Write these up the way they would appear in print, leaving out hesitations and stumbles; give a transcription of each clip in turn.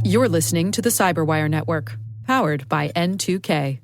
You're listening to the CyberWire Network, powered by N2K.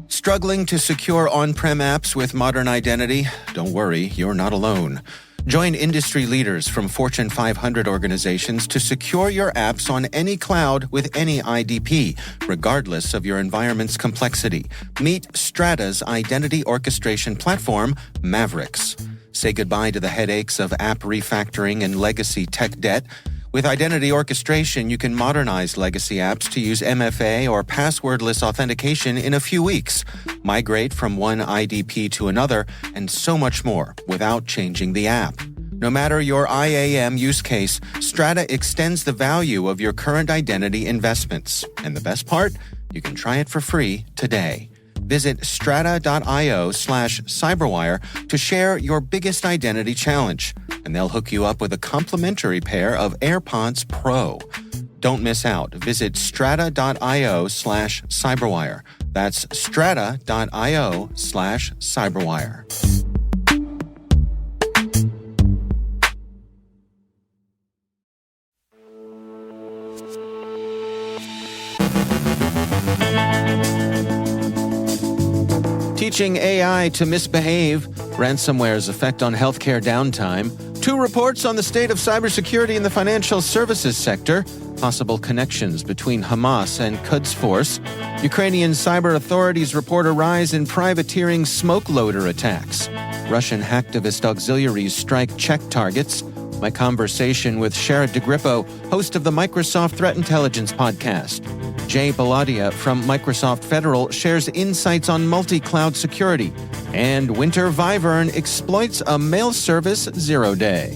Struggling to secure on-prem apps with modern identity? Don't worry, you're not alone. Join industry leaders from Fortune 500 organizations to secure your apps on any cloud with any IDP, regardless of your environment's complexity. Meet Strata's identity orchestration platform, Mavericks. Say goodbye to the headaches of app refactoring and legacy tech debt. With identity orchestration, you can modernize legacy apps to use MFA or passwordless authentication in a few weeks, migrate from one IDP to another, and so much more without changing the app. No matter your IAM use case, Strata extends the value of your current identity investments. And the best part? You can try it for free today. Visit strata.io/cyberwire to share your biggest identity challenge, and they'll hook you up with a complimentary pair of AirPods Pro. Don't miss out. Visit strata.io/cyberwire. That's strata.io/cyberwire. Teaching AI to misbehave, ransomware's effect on healthcare downtime, 2 reports on the state of cybersecurity in the financial services sector, possible connections between Hamas and Quds Force, Ukrainian cyber authorities report a rise in privateering Smokeloader attacks, Russian hacktivist auxiliaries strike Czech targets, my conversation with Sherrod DeGrippo, host of the Microsoft Threat Intelligence podcast. Bhalodia from Microsoft Federal shares insights on multi-cloud security. And Winter Vivern exploits a mail service 0-day.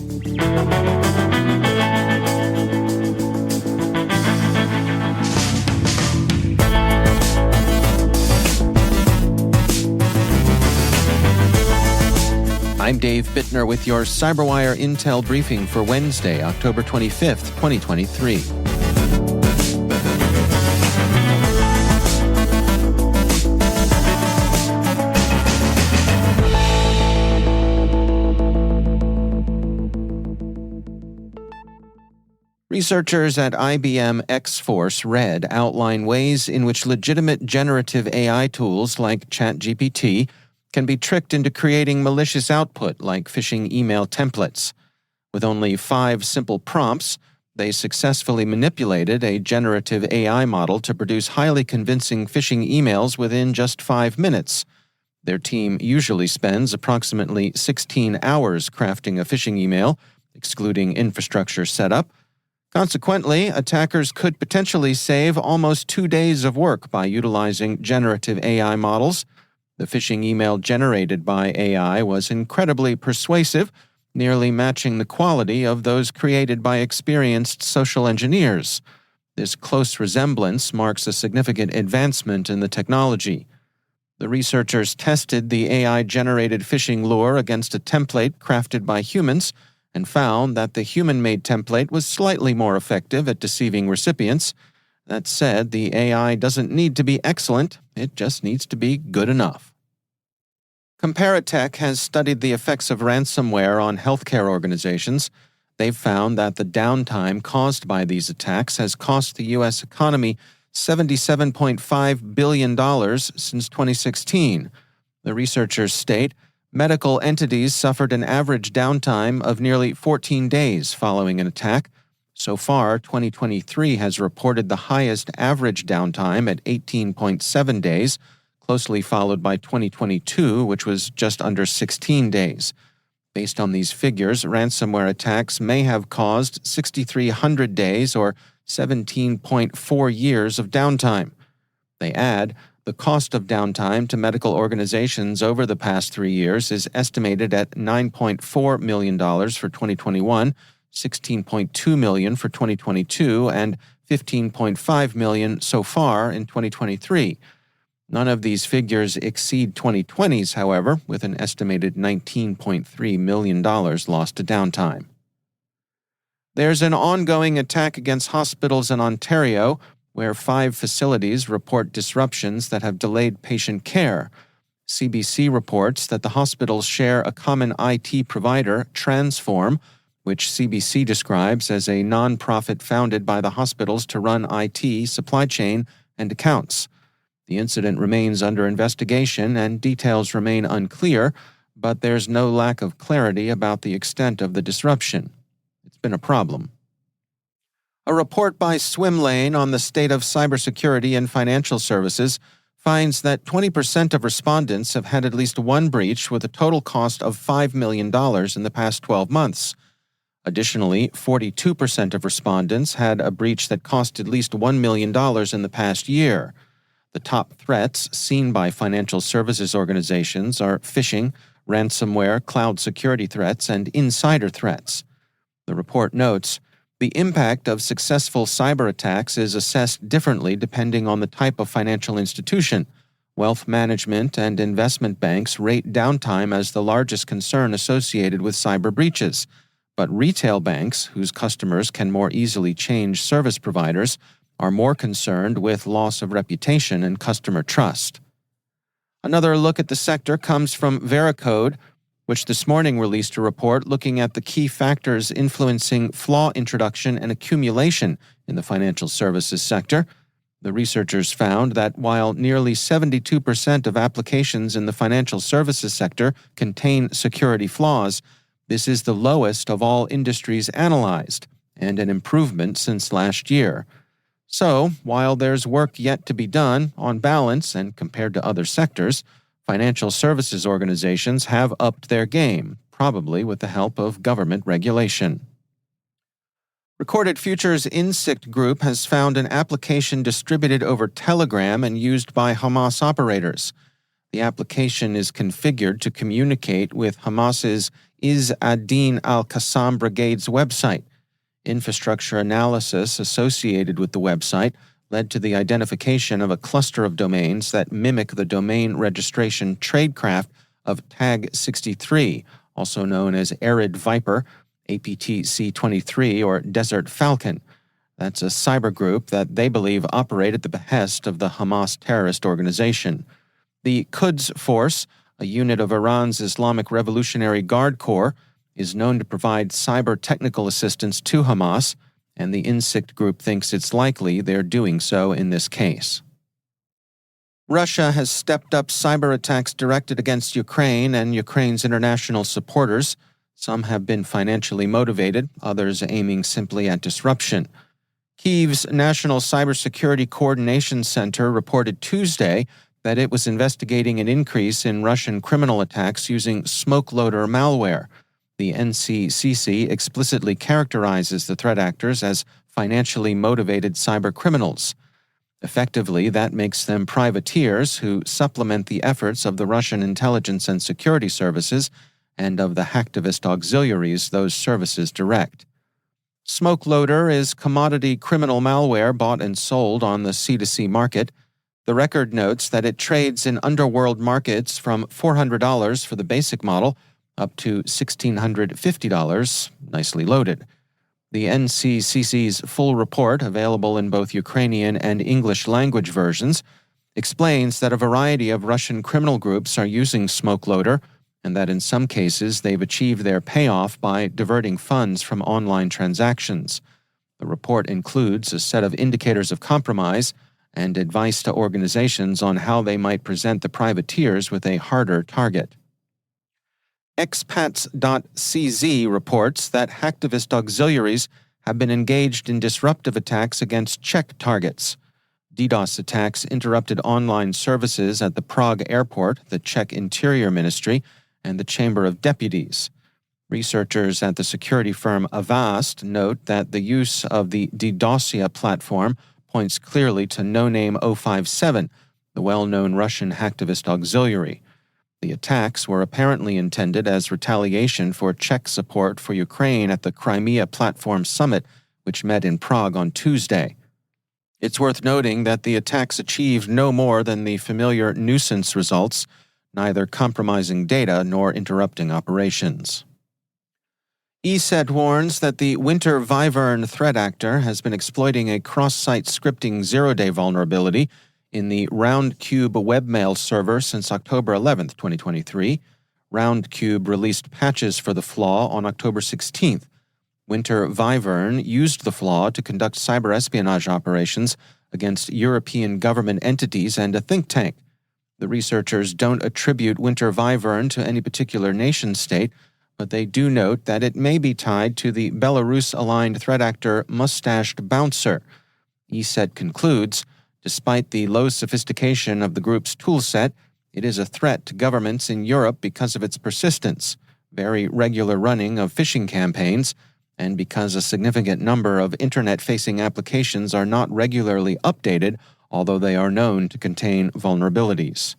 I'm Dave Bittner with your CyberWire Intel briefing for Wednesday, October 25th, 2023. Researchers at IBM X-Force Red outline ways in which legitimate generative AI tools like ChatGPT can be tricked into creating malicious output like phishing email templates. With only 5 simple prompts, they successfully manipulated a generative AI model to produce highly convincing phishing emails within just 5 minutes. Their team usually spends approximately 16 hours crafting a phishing email, excluding infrastructure setup. Consequently, attackers could potentially save almost 2 days of work by utilizing generative AI models. The phishing email generated by AI was incredibly persuasive, nearly matching the quality of those created by experienced social engineers. This close resemblance marks a significant advancement in the technology. The researchers tested the AI-generated phishing lure against a template crafted by humans and found that the human-made template was slightly more effective at deceiving recipients. That said, the AI doesn't need to be excellent, it just needs to be good enough. Comparitech has studied the effects of ransomware on healthcare organizations. They've found that the downtime caused by these attacks has cost the U.S. economy $77.5 billion since 2016. The researchers state, medical entities suffered an average downtime of nearly 14 days following an attack. So far, 2023 has reported the highest average downtime at 18.7 days, closely followed by 2022, which was just under 16 days. Based on these figures, ransomware attacks may have caused 6,300 days or 17.4 years of downtime. They add, the cost of downtime to medical organizations over the past 3 years is estimated at $9.4 million for 2021, $16.2 million for 2022, and $15.5 million so far in 2023. None of these figures exceed 2020's, however, with an estimated $19.3 million lost to downtime. There's an ongoing attack against hospitals in Ontario, where 5 facilities report disruptions that have delayed patient care. CBC reports that the hospitals share a common IT provider, Transform, which CBC describes as a non-profit founded by the hospitals to run IT, supply chain, and accounts. The incident remains under investigation and details remain unclear, but there's no lack of clarity about the extent of the disruption. It's been a problem. A report by Swimlane on the state of cybersecurity in financial services finds that 20% of respondents have had at least one breach with a total cost of $5 million in the past 12 months. Additionally, 42% of respondents had a breach that cost at least $1 million in the past year. The top threats seen by financial services organizations are phishing, ransomware, cloud security threats, and insider threats. The report notes, the impact of successful cyber attacks is assessed differently depending on the type of financial institution. Wealth management and investment banks rate downtime as the largest concern associated with cyber breaches. But retail banks, whose customers can more easily change service providers, are more concerned with loss of reputation and customer trust. Another look at the sector comes from Veracode, which this morning released a report looking at the key factors influencing flaw introduction and accumulation in the financial services sector. The researchers found that while nearly 72% of applications in the financial services sector contain security flaws, this is the lowest of all industries analyzed, and an improvement since last year. So, while there's work yet to be done, on balance and compared to other sectors, financial services organizations have upped their game, probably with the help of government regulation. Recorded Future's Insect Group has found an application distributed over Telegram and used by Hamas operators. The application is configured to communicate with Hamas's Izz ad-Din al-Qassam Brigade's website. Infrastructure analysis associated with the website led to the identification of a cluster of domains that mimic the domain registration tradecraft of Tag63, also known as Arid Viper, APTC-23, or Desert Falcon. That's a cyber group that they believe operate at the behest of the Hamas terrorist organization. The Quds Force, a unit of Iran's Islamic Revolutionary Guard Corps, is known to provide cyber technical assistance to Hamas, and the Insect Group thinks it's likely they're doing so in this case. Russia has stepped up cyber attacks directed against Ukraine and Ukraine's international supporters. Some have been financially motivated, others aiming simply at disruption. Kyiv's National Cybersecurity Coordination Center reported Tuesday that it was investigating an increase in Russian criminal attacks using Smokeloader malware. The NCCC explicitly characterizes the threat actors as financially motivated cyber criminals. Effectively, that makes them privateers who supplement the efforts of the Russian intelligence and security services and of the hacktivist auxiliaries those services direct. Smokeloader is commodity criminal malware bought and sold on the C2C market. The record notes that it trades in underworld markets from $400 for the basic model up to $1,650, nicely loaded. The NCCC's full report, available in both Ukrainian and English language versions, explains that a variety of Russian criminal groups are using Smokeloader, and that in some cases they've achieved their payoff by diverting funds from online transactions. The report includes a set of indicators of compromise and advice to organizations on how they might present the privateers with a harder target. Expats.cz reports that hacktivist auxiliaries have been engaged in disruptive attacks against Czech targets. DDoS attacks interrupted online services at the Prague airport, the Czech Interior Ministry, and the Chamber of Deputies. Researchers at the security firm Avast note that the use of the DDoSia platform points clearly to No-Name 057, the well-known Russian hacktivist auxiliary. The attacks were apparently intended as retaliation for Czech support for Ukraine at the Crimea Platform Summit, which met in Prague on Tuesday. It's worth noting that the attacks achieved no more than the familiar nuisance results, neither compromising data nor interrupting operations. ESET warns that the Winter Vivern threat actor has been exploiting a cross-site scripting zero-day vulnerability in the Roundcube webmail server since October 11th, 2023. Roundcube released patches for the flaw on October 16th. Winter Vivern used the flaw to conduct cyber espionage operations against European government entities and a think tank. The researchers don't attribute Winter Vivern to any particular nation-state, but they do note that it may be tied to the Belarus-aligned threat actor Mustached Bouncer. ESET concludes, despite the low sophistication of the group's toolset, it is a threat to governments in Europe because of its persistence, very regular running of phishing campaigns, and because a significant number of internet-facing applications are not regularly updated, although they are known to contain vulnerabilities.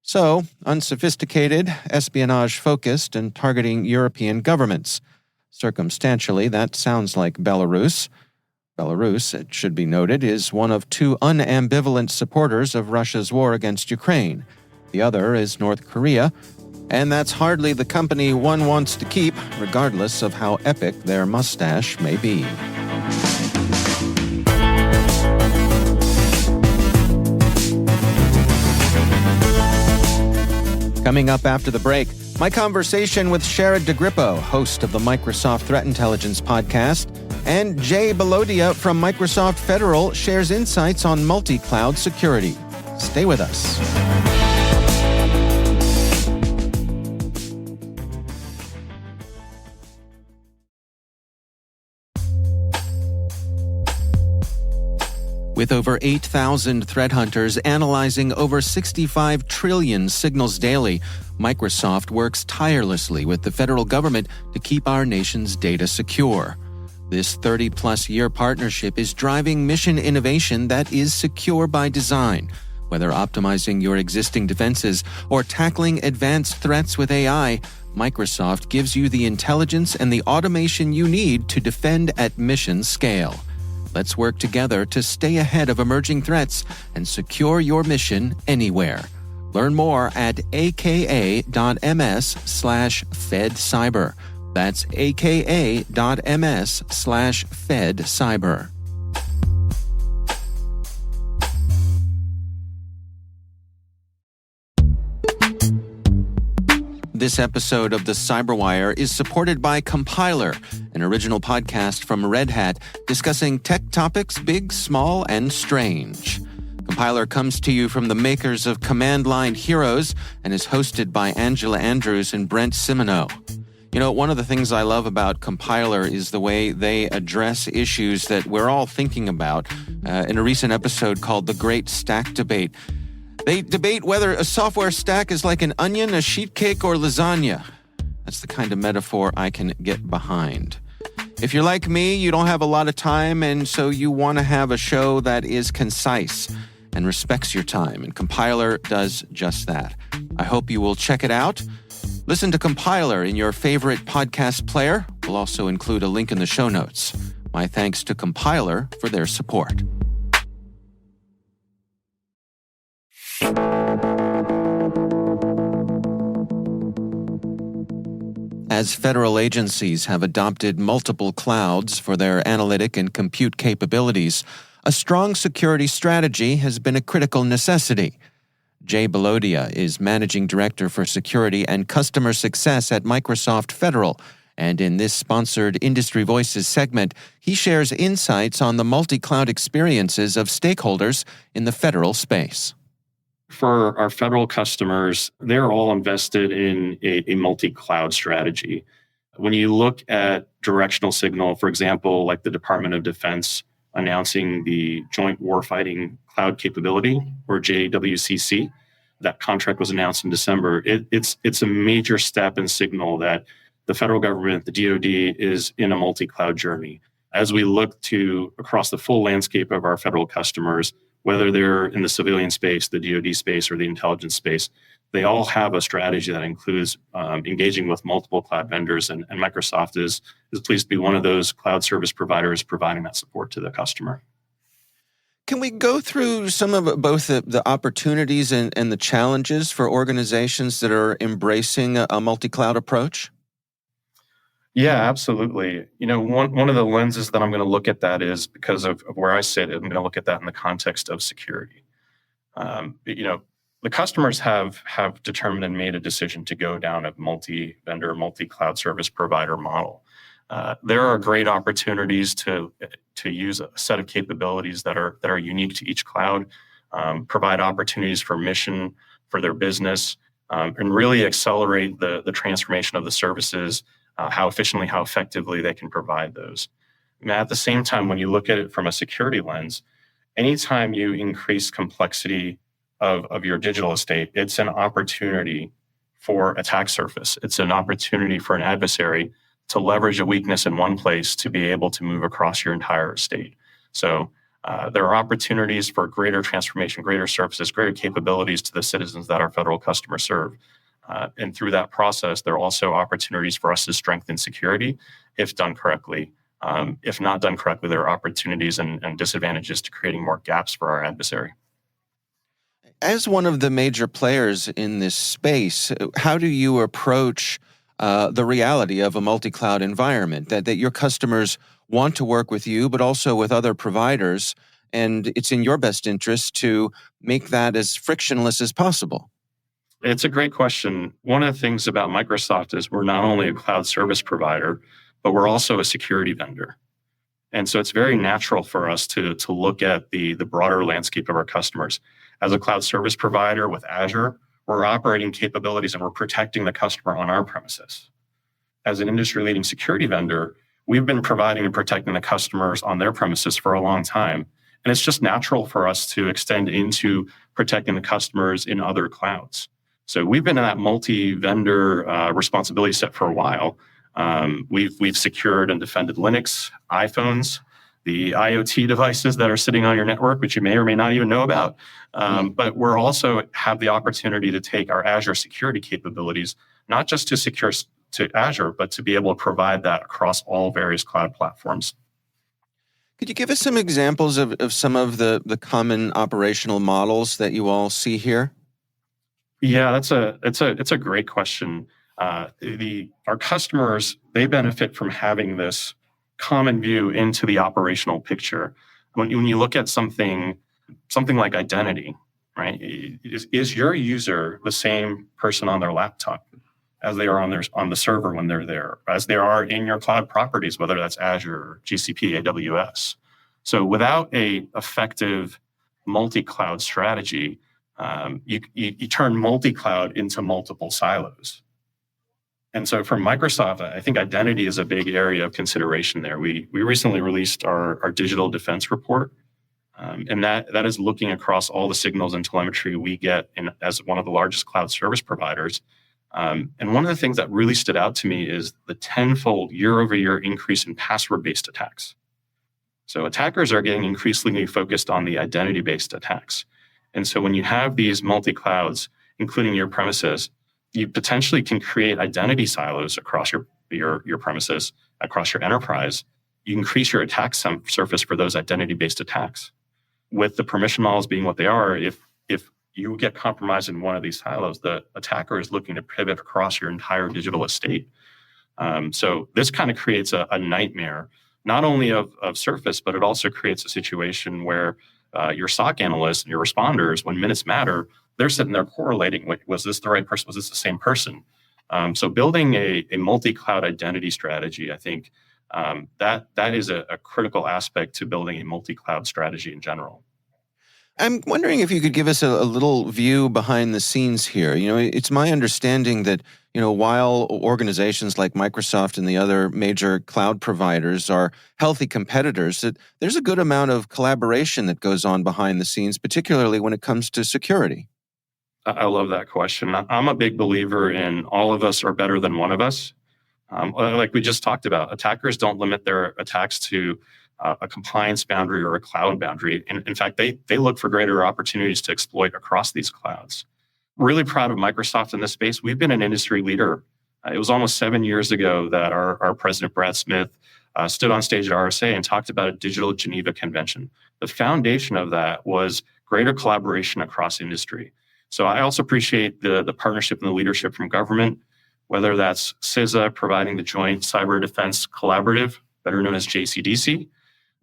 So, unsophisticated, espionage-focused, and targeting European governments. Circumstantially, that sounds like Belarus. Belarus, it should be noted, is one of two unambivalent supporters of Russia's war against Ukraine. The other is North Korea, and that's hardly the company one wants to keep, regardless of how epic their mustache may be. Coming up after the break, my conversation with Sherrod DeGrippo, host of the Microsoft Threat Intelligence podcast, and Bhalodia from Microsoft Federal shares insights on multi-cloud security. Stay with us. With over 8,000 threat hunters analyzing over 65 trillion signals daily, Microsoft works tirelessly with the federal government to keep our nation's data secure. This 30-plus year partnership is driving mission innovation that is secure by design. Whether optimizing your existing defenses or tackling advanced threats with AI, Microsoft gives you the intelligence and the automation you need to defend at mission scale. Let's work together to stay ahead of emerging threats and secure your mission anywhere. Learn more at aka.ms/fedcyber. That's aka.ms/fedcyber. This episode of the CyberWire is supported by Compiler, an original podcast from Red Hat discussing tech topics big, small, and strange. Compiler comes to you from the makers of Command Line Heroes and is hosted by Angela Andrews and Brent Simoneau. You know, one of the things I love about Compiler is the way they address issues that we're all thinking about. In a recent episode called The Great Stack Debate, they debate whether a software stack is like an onion, a sheet cake, or lasagna. That's the kind of metaphor I can get behind. If you're like me, you don't have a lot of time, and so you want to have a show that is concise and respects your time, and Compiler does just that. I hope you will check it out. Listen to Compiler in your favorite podcast player. We'll also include a link in the show notes. My thanks to Compiler for their support. As federal agencies have adopted multiple clouds for their analytic and compute capabilities, a strong security strategy has been a critical necessity. Bhalodia is Managing Director for Security and Customer Success at Microsoft Federal, and in this sponsored Industry Voices segment, he shares insights on the multi-cloud experiences of stakeholders in the federal space. For our federal customers, they're all invested in a multi-cloud strategy. When you look at directional signal, for example, like the Department of Defense announcing the Joint Warfighting Cloud Capability, or JWCC, that contract was announced in December. It's a major step and signal that the federal government, the DoD, is in a multi-cloud journey. As we look to across the full landscape of our federal customers, whether they're in the civilian space, the DoD space, or the intelligence space, they all have a strategy that includes engaging with multiple cloud vendors, and Microsoft is pleased to be one of those cloud service providers providing that support to the customer. Can we go through some of both the opportunities and the challenges for organizations that are embracing a multi-cloud approach? Yeah, absolutely. You know, one of the lenses that I'm going to look at that is because of where I sit, I'm going to look at that in the context of security. The customers have determined and made a decision to go down a multi-vendor, multi-cloud service provider model. There are great opportunities to use a set of capabilities that are unique to each cloud, provide opportunities for mission for their business, and really accelerate the transformation of the services, how efficiently, how effectively they can provide those. And at the same time, when you look at it from a security lens, anytime you increase complexity of your digital estate, it's an opportunity for attack surface. It's an opportunity for an adversary to leverage a weakness in one place to be able to move across your entire estate. So there are opportunities for greater transformation, greater services, greater capabilities to the citizens that our federal customers serve. And through that process, there are also opportunities for us to strengthen security if done correctly. If not done correctly, there are opportunities and disadvantages to creating more gaps for our adversary. As one of the major players in this space, how do you approach the reality of a multi-cloud environment, that your customers want to work with you, but also with other providers, and it's in your best interest to make that as frictionless as possible? It's a great question. One of the things about Microsoft is we're not only a cloud service provider, but we're also a security vendor. And so it's very natural for us to look at the broader landscape of our customers. As a cloud service provider with Azure, we're operating capabilities and we're protecting the customer on our premises. As an industry-leading security vendor, we've been providing and protecting the customers on their premises for a long time. And it's just natural for us to extend into protecting the customers in other clouds. So we've been in that multi-vendor responsibility set for a while. We've secured and defended Linux, iPhones, the IoT devices that are sitting on your network, which you may or may not even know about. But we're also have the opportunity to take our Azure security capabilities, not just to secure to Azure, but to be able to provide that across all various cloud platforms. Could you give us some examples of some of the common operational models that you all see here? Yeah, it's a great question. Our customers, they benefit from having this common view into the operational picture. When you look at something like identity, right? Is your user the same person on their laptop as they are on the server when they're there, as they are in your cloud properties, whether that's Azure, GCP, AWS? So without a effective multi-cloud strategy, you turn multi-cloud into multiple silos. And so for Microsoft, I think identity is a big area of consideration there. We recently released our digital defense report, and that is looking across all the signals and telemetry we get as one of the largest cloud service providers. And one of the things that really stood out to me is the tenfold year-over-year increase in password-based attacks. So attackers are getting increasingly focused on the identity-based attacks. And so when you have these multi-clouds, including your premises, you potentially can create identity silos across your premises, across your enterprise. You increase your attack surface for those identity-based attacks. With the permission models being what they are, if you get compromised in one of these silos, the attacker is looking to pivot across your entire digital estate. So this kind of creates a nightmare, not only of surface, but it also creates a situation where your SOC analysts and your responders, when minutes matter, they're sitting there correlating, was this the right person? Was this the same person? So building a multi-cloud identity strategy, I think that is a critical aspect to building a multi-cloud strategy in general. I'm wondering if you could give us a little view behind the scenes here. It's my understanding that, while organizations like Microsoft and the other major cloud providers are healthy competitors, that there's a good amount of collaboration that goes on behind the scenes, particularly when it comes to security. I love that question. I'm a big believer in all of us are better than one of us. Like we just talked about, attackers don't limit their attacks to a compliance boundary or a cloud boundary. In fact, they look for greater opportunities to exploit across these clouds. Really proud of Microsoft in this space. We've been an industry leader. It was almost 7 years ago that our president, Brad Smith, stood on stage at RSA and talked about a digital Geneva Convention. The foundation of that was greater collaboration across industry. So I also appreciate the partnership and the leadership from government, whether that's CISA providing the Joint Cyber Defense Collaborative, better known as JCDC,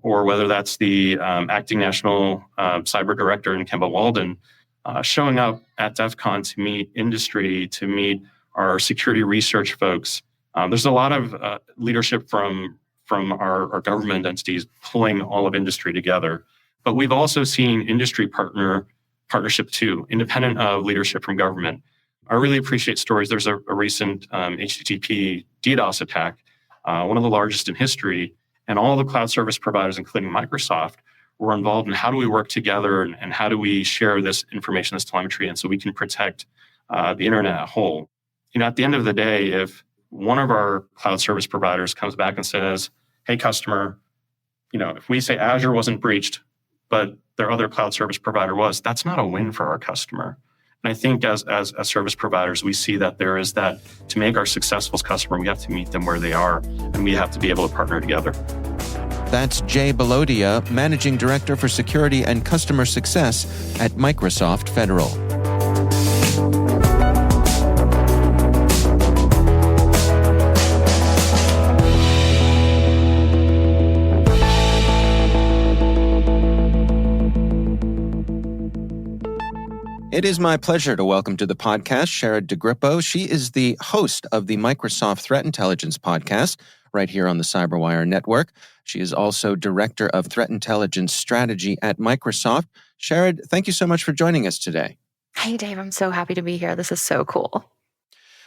or whether that's the acting national cyber director in Kemba Walden showing up at DEF CON to meet industry, to meet our security research folks. There's a lot of leadership from our government entities pulling all of industry together. But we've also seen industry partnership too, independent of leadership from government. I really appreciate stories. There's a recent HTTP DDoS attack, one of the largest in history, and all the cloud service providers, including Microsoft, were involved in how do we work together and how do we share this information, this telemetry, and so we can protect the internet at whole. At the end of the day, if one of our cloud service providers comes back and says, hey, customer, if we say Azure wasn't breached, but their other cloud service provider was, that's not a win for our customer. And I think as service providers, we see that there is that to make our successful customer, we have to meet them where they are, and we have to be able to partner together. That's Bhalodia, Managing Director for Security and Customer Success at Microsoft Federal. It is my pleasure to welcome to the podcast Sherrod DeGrippo. She is the host of the Microsoft Threat Intelligence podcast right here on the CyberWire network. She is also Director of Threat Intelligence Strategy at Microsoft. Sherrod, thank you so much for joining us today. Hey, Dave, I'm so happy to be here. This is so cool.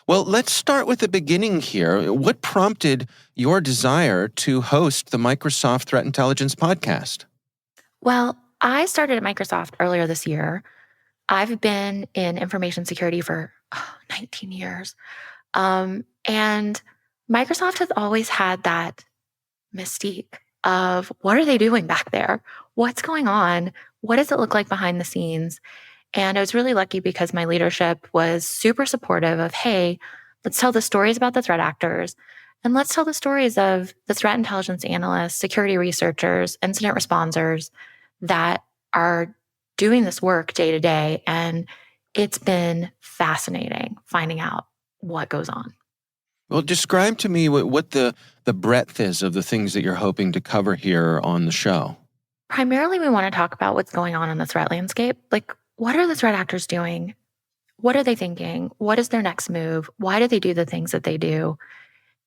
Well, let's start with the beginning here. What prompted your desire to host the Microsoft Threat Intelligence podcast? Well, I started at Microsoft earlier this year. I've been in information security for 19 years. And Microsoft has always had that mystique of what are they doing back there? What's going on? What does it look like behind the scenes? And I was really lucky because my leadership was super supportive of, hey, let's tell the stories about the threat actors. And let's tell the stories of the threat intelligence analysts, security researchers, incident responders that are doing this work day to day. And it's been fascinating finding out what goes on. Well, describe to me what the breadth is of the things that you're hoping to cover here on the show. Primarily, we want to talk about what's going on in the threat landscape. Like, what are the threat actors doing? What are they thinking? What is their next move? Why do they do the things that they do?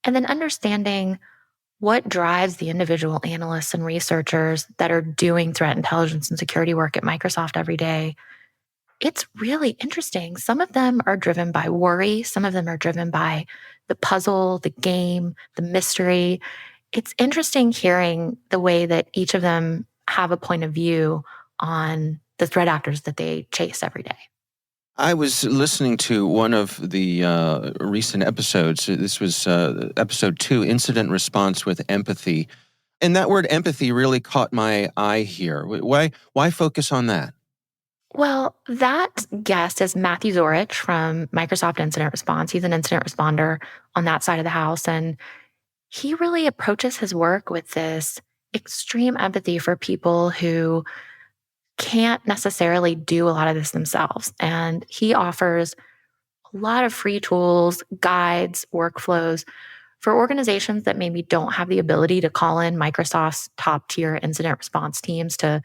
And then understanding what drives the individual analysts and researchers that are doing threat intelligence and security work at Microsoft every day. It's really interesting. Some of them are driven by worry. Some of them are driven by the puzzle, the game, the mystery. It's interesting hearing the way that each of them have a point of view on the threat actors that they chase every day. I was listening to one of the recent episodes. This was episode 2, Incident Response with Empathy. And that word empathy really caught my eye here. Why focus on that? Well, that guest is Matthew Zorich from Microsoft Incident Response. He's an incident responder on that side of the house. And he really approaches his work with this extreme empathy for people who can't necessarily do a lot of this themselves. And he offers a lot of free tools, guides, workflows for organizations that maybe don't have the ability to call in Microsoft's top tier incident response teams to,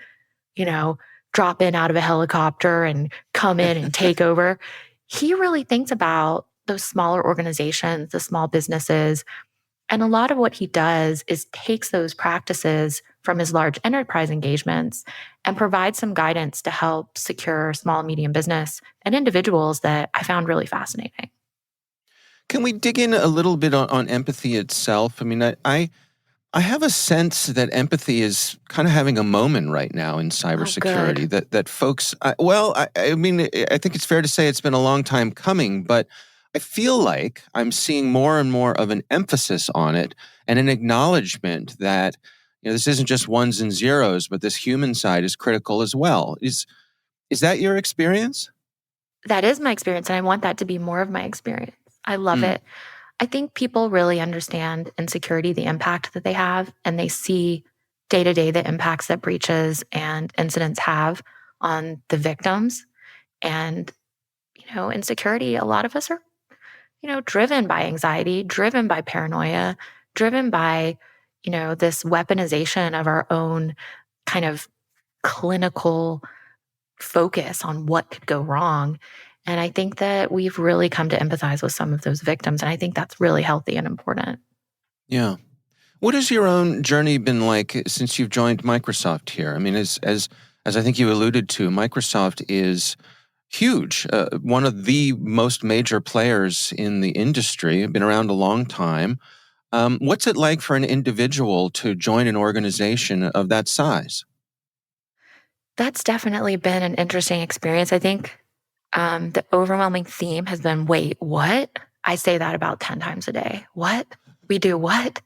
drop in out of a helicopter and come in and take over. He really thinks about those smaller organizations, the small businesses. And a lot of what he does is takes those practices from his large enterprise engagements and provides some guidance to help secure small and medium business and individuals that I found really fascinating. Can we dig in a little bit on empathy itself? I mean, I have a sense that empathy is kind of having a moment right now in cybersecurity. That folks, I think it's fair to say it's been a long time coming, but I feel like I'm seeing more and more of an emphasis on it and an acknowledgement that this isn't just ones and zeros, but this human side is critical as well. Is that your experience? That is my experience, and I want that to be more of my experience. I love it. I think people really understand in security the impact that they have, and they see day to day the impacts that breaches and incidents have on the victims. And, in security, a lot of us are, driven by anxiety, driven by paranoia, driven by, this weaponization of our own kind of clinical focus on what could go wrong. And I think that we've really come to empathize with some of those victims. And I think that's really healthy and important. Yeah. What has your own journey been like since you've joined Microsoft here? I mean, as I think you alluded to, Microsoft is huge, one of the most major players in the industry, been around a long time. What's it like for an individual to join an organization of that size? That's definitely been an interesting experience. I think the overwhelming theme has been, wait, what? I say that about 10 times a day. What? We do what?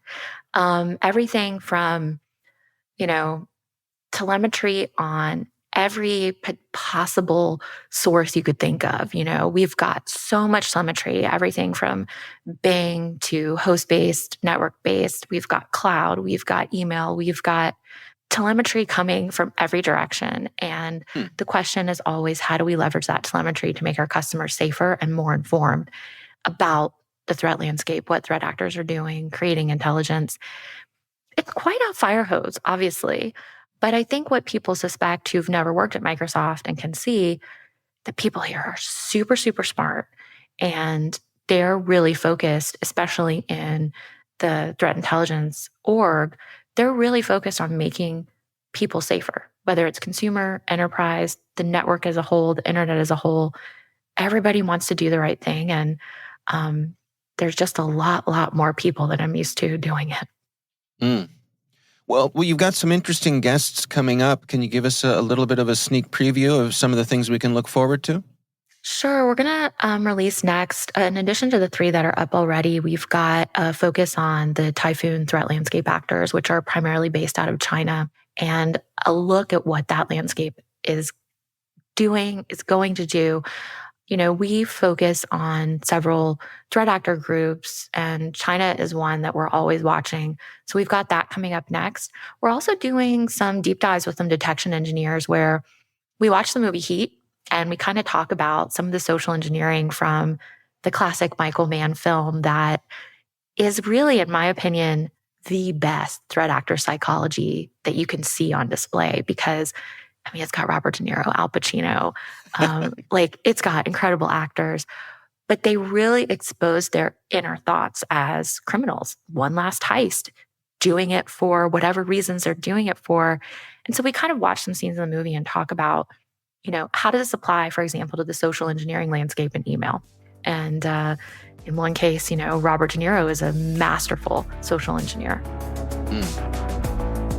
Everything from, telemetry on every possible source you could think of. We've got so much telemetry, everything from Bing to host-based, network-based. We've got cloud, we've got email, we've got telemetry coming from every direction. And the question is always, how do we leverage that telemetry to make our customers safer and more informed about the threat landscape, what threat actors are doing, creating intelligence? It's quite a fire hose, obviously. But I think what people suspect who've never worked at Microsoft and can see that people here are super, super smart. And they're really focused, especially in the threat intelligence org, they're really focused on making people safer, whether it's consumer, enterprise, the network as a whole, the internet as a whole. Everybody wants to do the right thing. And there's just a lot more people than I'm used to doing it. Well, you've got some interesting guests coming up. Can you give us a little bit of a sneak preview of some of the things we can look forward to? Sure. We're going to release next, in addition to the 3 that are up already, we've got a focus on the Typhoon threat landscape actors, which are primarily based out of China, and a look at what that landscape is going to do. We focus on several threat actor groups, and China is one that we're always watching. So we've got that coming up next. We're also doing some deep dives with some detection engineers where we watch the movie Heat, and we kind of talk about some of the social engineering from the classic Michael Mann film that is really, in my opinion, the best threat actor psychology that you can see on display, because it's got Robert De Niro, Al Pacino, it's got incredible actors, but they really expose their inner thoughts as criminals. One last heist, doing it for whatever reasons they're doing it for. And so we kind of watch some scenes in the movie and talk about, how does this apply, for example, to the social engineering landscape in email? And in one case, Robert De Niro is a masterful social engineer.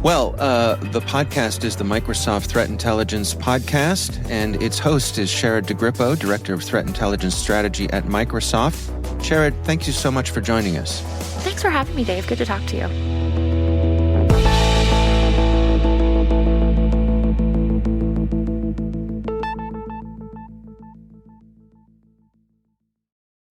Well, the podcast is the Microsoft Threat Intelligence Podcast, and its host is Sherrod DeGrippo, Director of Threat Intelligence Strategy at Microsoft. Sherrod, thank you so much for joining us. Thanks for having me, Dave. Good to talk to you.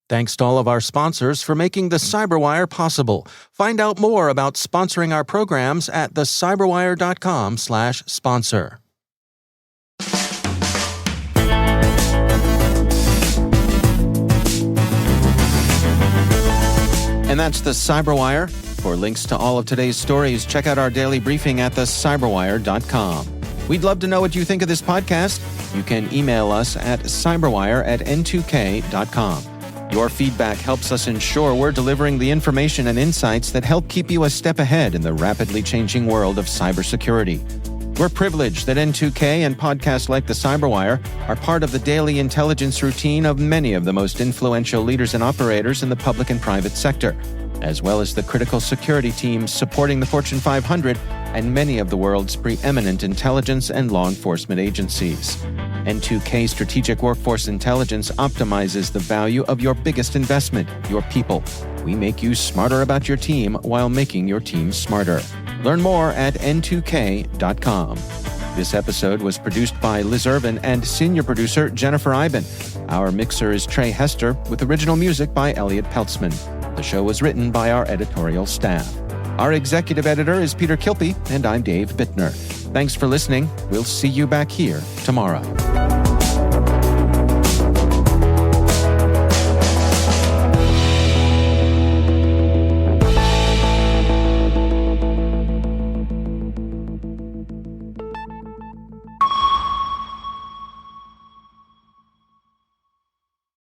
Thanks to all of our sponsors for making the CyberWire possible. Find out more about sponsoring our programs at thecyberwire.com/sponsor. And that's the CyberWire. For links to all of today's stories, check out our daily briefing at thecyberwire.com. We'd love to know what you think of this podcast. You can email us at cyberwire@n2k.com. Your feedback helps us ensure we're delivering the information and insights that help keep you a step ahead in the rapidly changing world of cybersecurity. We're privileged that N2K and podcasts like the CyberWire are part of the daily intelligence routine of many of the most influential leaders and operators in the public and private sector, as well as the critical security teams supporting the Fortune 500 and many of the world's preeminent intelligence and law enforcement agencies. N2K Strategic Workforce Intelligence optimizes the value of your biggest investment, your people. We make you smarter about your team while making your team smarter. Learn more at n2k.com. This episode was produced by Liz Irvin and senior producer Jennifer Iben. Our mixer is Trey Hester, with original music by Elliot Peltzman. The show was written by our editorial staff. Our executive editor is Peter Kilpie, and I'm Dave Bittner. Thanks for listening. We'll see you back here tomorrow.